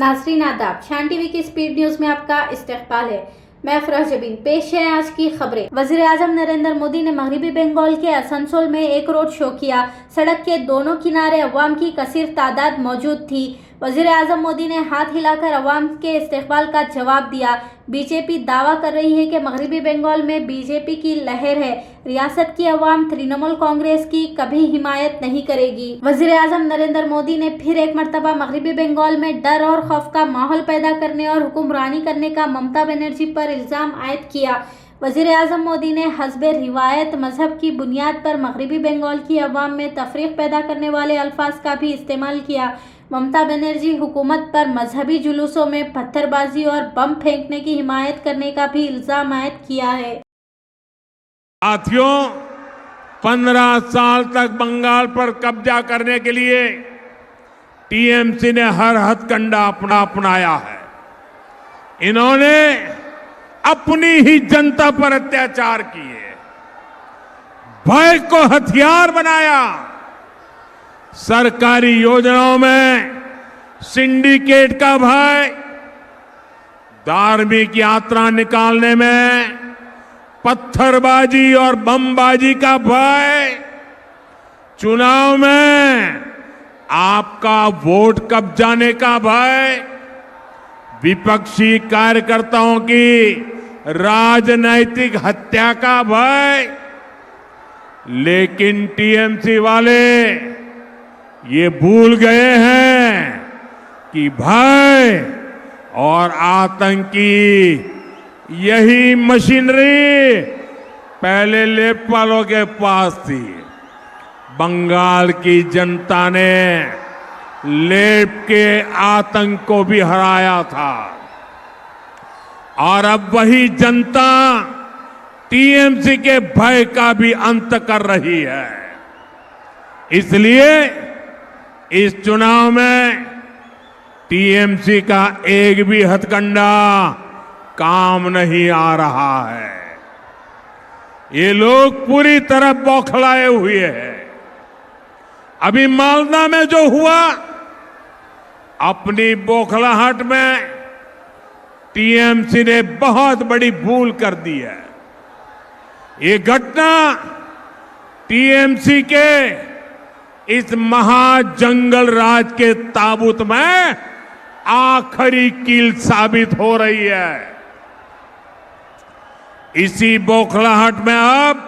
नाज़रीन आदाब, शान टीवी की स्पीड न्यूज में आपका इस्तकबाल है। मैं फराज जबीन। पेश है आज की खबरें। वज़ीर आज़म नरेंद्र मोदी ने मगरबी बंगाल के आसनसोल में एक रोड शो किया। सड़क के दोनों किनारे अवाम की कसीर तादाद मौजूद थी। वज़ीर आज़म मोदी ने हाथ हिलाकर अवाम के इस्तकबाल का जवाब दिया। बीजेपी दावा कर रही है कि मगरबी बंगाल में बीजेपी की लहर है। रियासत की अवाम तृणमूल कांग्रेस की कभी हिमायत नहीं करेगी। वज़ीर आज़म नरेंद्र मोदी ने फिर एक मरतबा मगरबी बंगाल में डर और खौफ का माहौल पैदा करने और हुक्मरानी करने का ममता बनर्जी पर इल्ज़ाम आयद किया। वज़ीर आज़म मोदी ने हस्बे रिवायत मजहब की बुनियाद पर मगरबी बंगाल की अवाम में तफरीक पैदा करने वाले अल्फाज का भी इस्तेमाल किया। ममता बनर्जी हुकूमत पर मजहबी जुलूसों में पत्थरबाजी और बम फेंकने की हिमायत करने का भी इल्ज़ाम आयद किया है। साथियों, 15 साल तक बंगाल पर कब्जा करने के लिए टीएमसी ने हर हथकंडा अपनाया है। इन्होंने अपनी ही जनता पर अत्याचार किए, भय को हथियार बनाया, सरकारी योजनाओं में सिंडिकेट का भय, धार्मिक यात्रा निकालने में पत्थरबाजी और बमबाजी का भय, चुनाव में आपका वोट कब जाने का भय, विपक्षी कार्यकर्ताओं की राजनैतिक हत्या का भय। लेकिन टीएमसी वाले ये भूल गए हैं कि भय और आतंकी यही मशीनरी पहले लेपपालों के पास थी। बंगाल की जनता ने लेप के आतंक को भी हराया था और अब वही जनता टीएमसी के भय का भी अंत कर रही है। इसलिए इस चुनाव में टीएमसी का एक भी हथकंडा काम नहीं आ रहा है। ये लोग पूरी तरह बौखलाए हुए हैं। अभी मालदा में जो हुआ, अपनी बौखलाहट में टीएमसी ने बहुत बड़ी भूल कर दी है। ये घटना टीएमसी के इस महाजंगल राज के ताबूत में आखिरी कील साबित हो रही है। इसी बौखलाहट में अब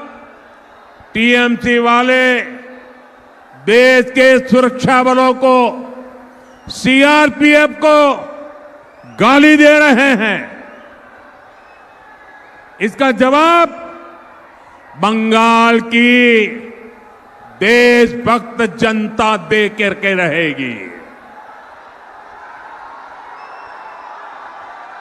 टीएमसी वाले देश के सुरक्षा बलों को, सीआरपीएफ को गाली दे रहे हैं। इसका जवाब बंगाल की देशभक्त जनता दे करके रहेगी।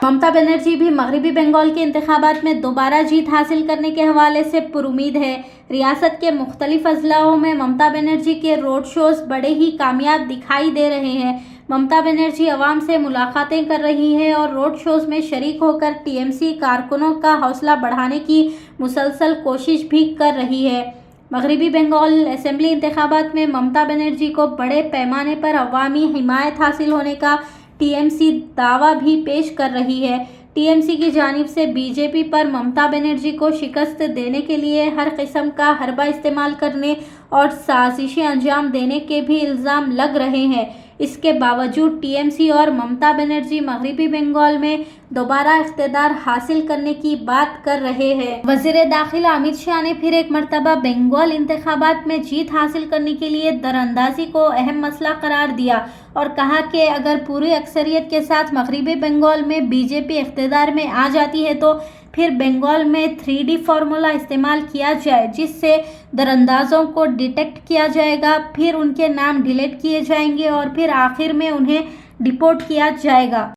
ममता बनर्जी भी मगरबी बंगाल के इंतखाबात में दोबारा जीत हासिल करने के हवाले से पुरुमीद है। रियासत के मुख्तलिफ अजलाओं में ममता बनर्जी के रोड शोज बड़े ही कामयाब दिखाई दे रहे हैं। ममता बनर्जी अवाम से मुलाकातें कर रही है और रोड शोज में शरीक होकर टीएमसी कारकुनों का हौसला बढ़ाने की मुसलसल कोशिश भी कर रही है। मगरबी बंगाल असेंबली इंतखाबात में ममता बनर्जी को बड़े पैमाने पर अवामी हिमायत हासिल होने का टीएमसी दावा भी पेश कर रही है। टीएमसी की जानिब से बीजेपी पर ममता बनर्जी को शिकस्त देने के लिए हर किस्म का हरबा इस्तेमाल करने और साजिशें अंजाम देने के भी इल्ज़ाम लग रहे हैं। इसके बावजूद टीएमसी और ममता बनर्जी मगरबी बंगाल में दोबारा इख्तिदार हासिल करने की बात कर रहे हैं। वज़ीर दाखिला अमित शाह ने फिर एक मरतबा बंगाल इंतखाबात में जीत हासिल करने के लिए दरअंदाजी को अहम मसला करार दिया और कहा कि अगर पूरी अक्सरियत के साथ मगरबी बंगाल में बीजेपी इख्तिदार में आ जाती है तो फिर बंगाल में 3D फार्मूला इस्तेमाल किया जाए, जिससे दरअंदाजों को डिटेक्ट किया जाएगा, फिर उनके नाम डिलीट किए जाएंगे और फिर आखिर में उन्हें डिपोर्ट किया जाएगा।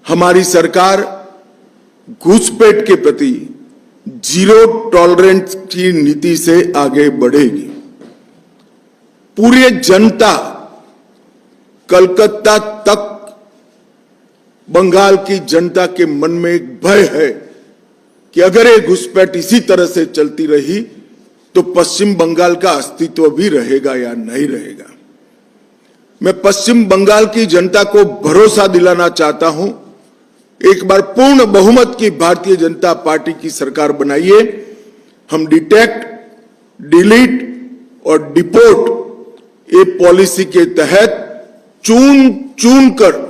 हमारी सरकार घुसपैठ के प्रति जीरो टॉलरेंस की नीति से आगे बढ़ेगी। पूरी जनता कलकत्ता तक बंगाल की जनता के मन में एक भय है कि अगर ये घुसपैठ इसी तरह से चलती रही तो पश्चिम बंगाल का अस्तित्व भी रहेगा या नहीं रहेगा। मैं पश्चिम बंगाल की जनता को भरोसा दिलाना चाहता हूं, एक बार पूर्ण बहुमत की भारतीय जनता पार्टी की सरकार बनाइए। हम डिटेक्ट, डिलीट और डिपोर्ट ये पॉलिसी के तहत चुन कर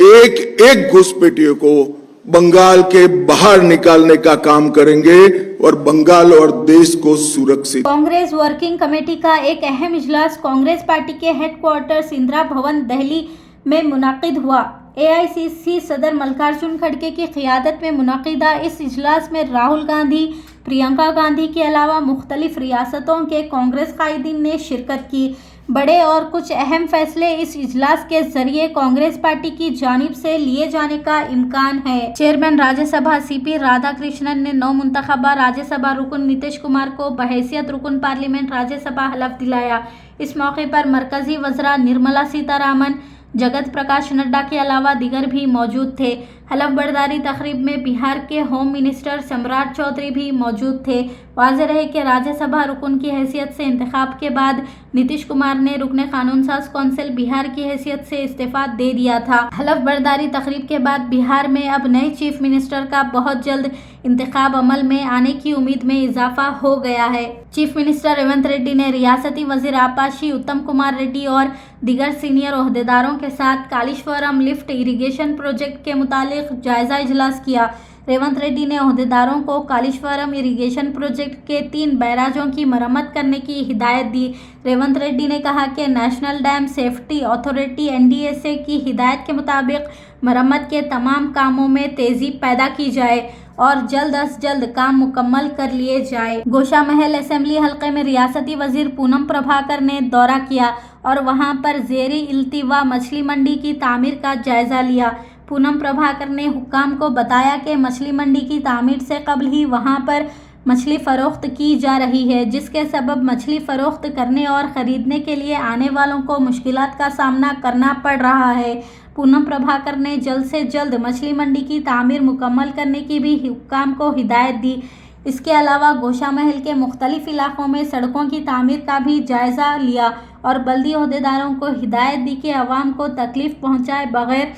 एक एक घुसपैठियों को बंगाल के बाहर निकालने का काम करेंगे और बंगाल और देश को सुरक्षित। कांग्रेस वर्किंग कमेटी का एक अहम इजलास कांग्रेस पार्टी के हेडक्वार्टर्स इंदिरा भवन दिल्ली में मुनाकिद हुआ। एआईसीसी सदर मल्लिकार्जुन खड़गे की क़ियादत में मुनाकिदा इस इजलास में राहुल गांधी, प्रियंका गांधी के अलावा मुख्तलिफ रियासतों के कांग्रेस कायदीन ने शिरकत की। बड़े और कुछ अहम फैसले इस इजलास के जरिए कांग्रेस पार्टी की जानिब से लिए जाने का इम्कान है। चेयरमैन राज्यसभा सीपी राधाकृष्णन ने नौ मुंतखबा राज्यसभा रुकन नीतीश कुमार को बहैसियत रुकन पार्लियामेंट राज्यसभा हलफ दिलाया। इस मौके पर मरकजी वज़रा निर्मला सीतारामन, जगत प्रकाश नड्डा के अलावा दीगर भी मौजूद थे। हलफ बर्दारी तकरीब में बिहार के होम मिनिस्टर सम्राट चौधरी भी मौजूद थे। वाज़ेह रहे कि राज्यसभा रुकन की हैसियत से इंतखाब के बाद नीतीश कुमार ने रुकने कानून साज कौंसिल बिहार की हैसियत से इस्तीफा दे दिया था। हलफ बर्दारी तकरीब के बाद बिहार में अब नए चीफ मिनिस्टर का बहुत जल्द इंतखाब अमल में आने की उम्मीद में इजाफा हो गया है। चीफ मिनिस्टर रेवंत रेड्डी ने रियासती वजीर आपाशी उत्तम कुमार रेड्डी और दीगर सीनियर ओहदेदारों के साथ कालीश्वरम लिफ्ट इरिगेशन प्रोजेक्ट के मुतालिक जायजा इजलास किया। रेवंत रेड्डी ने ओहदेदारों को कालीश्वरम इरिगेशन प्रोजेक्ट के 3 बैराजों की मरम्मत करने की हिदायत दी। रेवंत रेड्डी ने कहा कि national dam safety authority NDSA की हिदायत के मुताबिक मरम्मत के तमाम कामों में तेजी पैदा की जाए और जल्द अज जल्द काम मुकम्मल कर लिए जाए। गोशा महल असेंबली हल्के में रियासती वजीर पूनम प्रभाकर ने दौरा किया और वहां पर ज़ेरी इल्तिवा मछली मंडी की तामीर का जायजा लिया। पूनम प्रभाकर ने हुक्काम को बताया कि मछली मंडी की तामीर से कबल ही वहां पर मछली फ़रोख्त की जा रही है, जिसके सबब मछली फ़रोख्त करने और ख़रीदने के लिए आने वालों को मुश्किलात का सामना करना पड़ रहा है। पूनम प्रभाकर ने जल्द से जल्द मछली मंडी की तामीर मुकम्मल करने की भी हुक्काम को हिदायत दी। इसके अलावा गोशा महल के मुख्तलिफ इलाकों में सड़कों की तामीर का भी जायज़ा लिया और बल्दी ओहदेदारों को हिदायत दी कि अवाम को तकलीफ़ पहुँचाए बगैर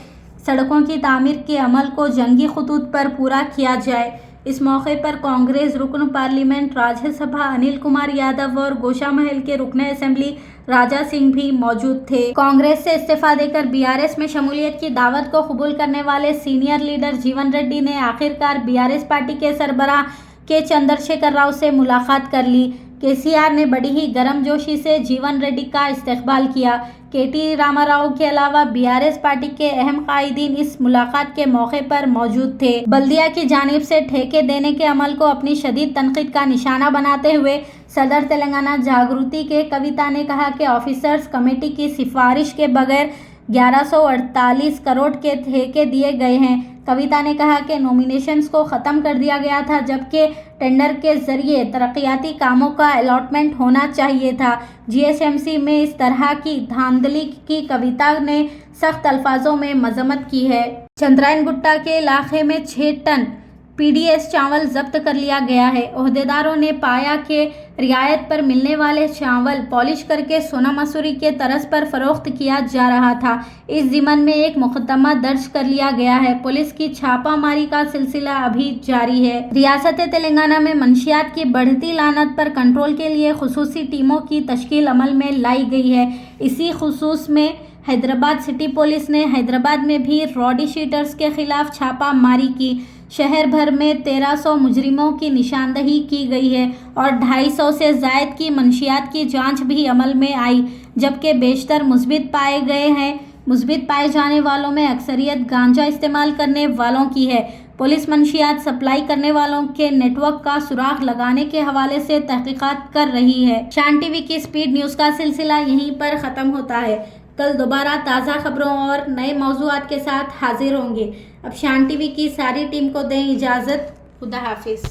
सड़कों की तामीर के अमल को जंगी खतूत पर पूरा किया जाए। इस मौके पर कांग्रेस रुकन पार्लियामेंट राज्यसभा अनिल कुमार यादव और गोशा महल के रुकने असेंबली राजा सिंह भी मौजूद थे। कांग्रेस से इस्तीफा देकर BRS में शमूलियत की दावत को कबूल करने वाले सीनियर लीडर जीवन रेड्डी ने आखिरकार BRS पार्टी के सरबराह के चंद्रशेखर राव से मुलाकात कर ली। KCR ने बड़ी ही गर्मजोशी से जीवन रेड्डी का इस्तकबाल किया। KT रामाराव के अलावा BRS पार्टी के अहम कायदीन इस मुलाकात के मौके पर मौजूद थे। बल्दिया की जानिब से ठेके देने के अमल को अपनी शदीद तनकीद का निशाना बनाते हुए सदर तेलंगाना जागृति के कविता ने कहा कि ऑफिसर्स कमेटी की सिफारिश के बगैर 1148 करोड़ के ठेके दिए गए हैं। कविता ने कहा कि नॉमिनेशंस को ख़त्म कर दिया गया था, जबकि टेंडर के जरिए तरक्याती कामों का अलॉटमेंट होना चाहिए था। GSMC में इस तरह की धांधली की कविता ने सख्त अल्फाजों में मजम्मत की है। चंद्रायन गुट्टा के इलाके में 6 टन PDS चावल जब्त कर लिया गया है। ओहदेदारों ने पाया कि रियायत पर मिलने वाले चावल पॉलिश करके सोना मसूरी के तर्ज पर फरोख्त किया जा रहा था। इस ज़िमन में एक मुकदमा दर्ज कर लिया गया है। पुलिस की छापामारी का सिलसिला अभी जारी है। रियासत तेलंगाना में मंशियात की बढ़ती लानत पर कंट्रोल के लिए खुसूसी टीमों की तश्कील अमल में लाई गई है। इसी खुसूस में हैदराबाद सिटी पुलिस ने हैदराबाद में भी रॉडी शीटर्स के खिलाफ छापामारी की। शहर भर में 1300 मुजरिमों की निशानदही की गई है और 250 से ज़ायद की मंशियात की जांच भी अमल में आई, जबकि बेशतर मुस्बित पाए गए हैं। मुस्बित पाए जाने वालों में अक्सरियत गांजा इस्तेमाल करने वालों की है। पुलिस मंशियात सप्लाई करने वालों के नेटवर्क का सुराग लगाने के हवाले से तहकीकात कर रही है। शान टीवी की स्पीड न्यूज़ का सिलसिला यहीं पर ख़त्म होता है। कल दोबारा ताज़ा खबरों और नए मौज़ूआत के साथ हाजिर होंगे। अब शान टीवी की सारी टीम को दें इजाज़त। खुदा हाफिज़।